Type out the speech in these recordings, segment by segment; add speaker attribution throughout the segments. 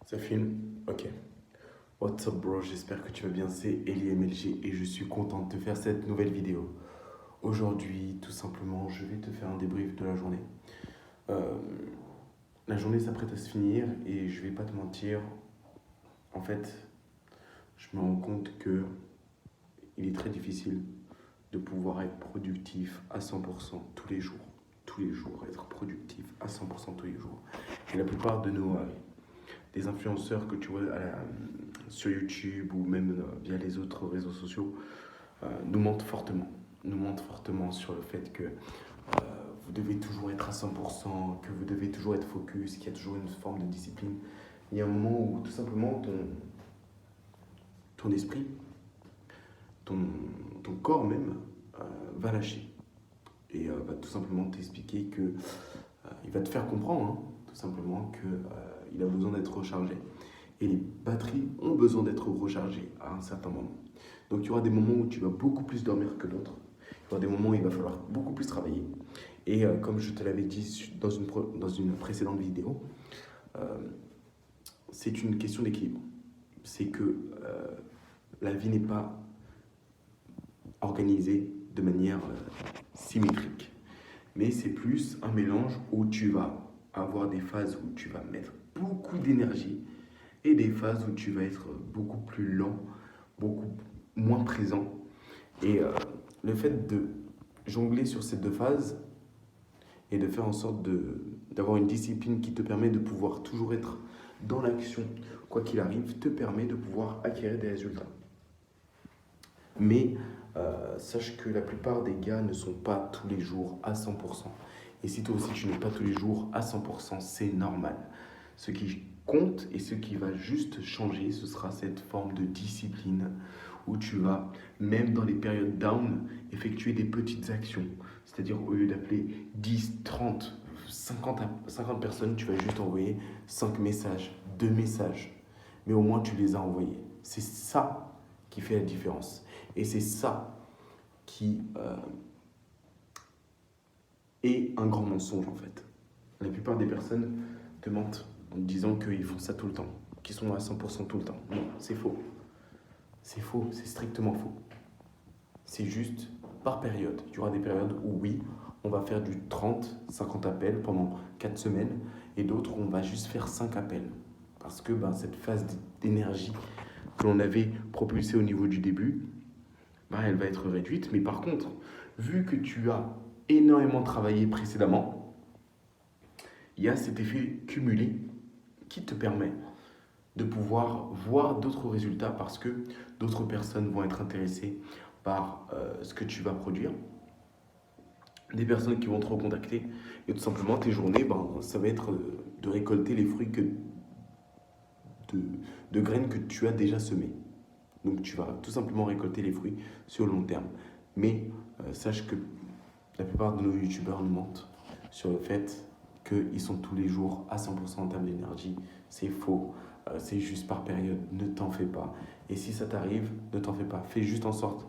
Speaker 1: Ça filme? Ok. What's up bro, j'espère que tu vas bien, c'est Eli MLG et je suis content de te faire cette nouvelle vidéo. Aujourd'hui, tout simplement, je vais te faire un débrief de la journée. Euh, la journée s'apprête à se finir et je vais pas te mentir, en fait, je me rends compte que il est très difficile de pouvoir être productif à 100% tous les jours. Tous les jours, être productif à 100% tous les jours. Et la plupart de nos des influenceurs que tu vois sur YouTube ou même via les autres réseaux sociaux nous mentent fortement. Nous mentent fortement sur le fait que vous devez toujours être à 100%, que vous devez toujours être focus, qu'il y a toujours une forme de discipline. Il y a un moment où tout simplement ton esprit, ton, ton corps même, va lâcher. Et va tout simplement t'expliquer que il va te faire comprendre, hein, tout simplement, qu'il a besoin d'être rechargé. Et les batteries ont besoin d'être rechargées à un certain moment. Donc il y aura des moments où tu vas beaucoup plus dormir que d'autres. Il y aura des moments où il va falloir beaucoup plus travailler. Et comme je te l'avais dit dans une précédente vidéo, euh, c'est une question d'équilibre. C'est que la vie n'est pas organisée de manière symétrique. Mais c'est plus un mélange où tu vas avoir des phases où tu vas mettre beaucoup d'énergie et des phases où tu vas être beaucoup plus lent, beaucoup moins présent. Et le fait de jongler sur ces deux phases et de faire en sorte d'avoir une discipline qui te permet de pouvoir toujours être dans l'action, quoi qu'il arrive, te permet de pouvoir acquérir des résultats. Mais sache que la plupart des gars ne sont pas tous les jours à 100%. Et si toi aussi tu n'es pas tous les jours à 100%, c'est normal. Ce qui compte et ce qui va juste changer, ce sera cette forme de discipline où tu vas, même dans les périodes down, effectuer des petites actions. C'est-à-dire au lieu d'appeler 10, 30, 50 personnes, tu vas juste envoyer 5 messages, 2 messages. Mais au moins tu les as envoyés. C'est ça qui fait la différence. Et c'est ça qui est un grand mensonge en fait. La plupart des personnes te mentent en te disant qu'ils font ça tout le temps, qu'ils sont à 100% tout le temps. Non, c'est faux. C'est faux, c'est strictement faux. C'est juste par période. Il y aura des périodes où oui, on va faire du 30, 50 appels pendant 4 semaines et d'autres où on va juste faire 5 appels. Parce que cette phase d'énergie que l'on avait propulsée au niveau du début, elle va être réduite. Mais par contre, vu que tu as énormément travaillé précédemment, il y a cet effet cumulé qui te permet de pouvoir voir d'autres résultats parce que d'autres personnes vont être intéressées par ce que tu vas produire. Des personnes qui vont te recontacter et tout simplement tes journées, ça va être de récolter les fruits de graines que tu as déjà semées. Donc tu vas tout simplement récolter les fruits sur le long terme. Mais sache que la plupart de nos youtubeurs nous mentent sur le fait qu'ils sont tous les jours à 100% en termes d'énergie. C'est faux, c'est juste par période, ne t'en fais pas. Et si ça t'arrive, ne t'en fais pas. Fais juste en sorte,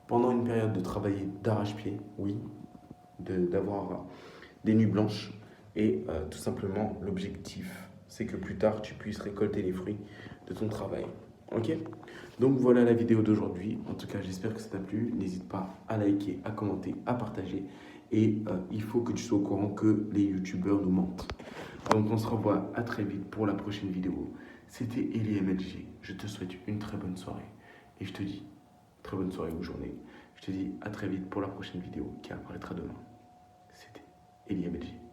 Speaker 1: pendant une période, de travailler d'arrache-pied, oui, d'avoir des nuits blanches. Et tout simplement, l'objectif, c'est que plus tard, tu puisses récolter les fruits de ton travail. Ok? Donc voilà la vidéo d'aujourd'hui. En tout cas, j'espère que ça t'a plu. N'hésite pas à liker, à commenter, à partager. Et il faut que tu sois au courant que les youtubeurs nous mentent. Donc on se revoit à très vite pour la prochaine vidéo. C'était Eli MLG. Je te souhaite une très bonne soirée. Et je te dis, très bonne soirée ou journée. Je te dis à très vite pour la prochaine vidéo qui apparaîtra demain. C'était Eli MLG.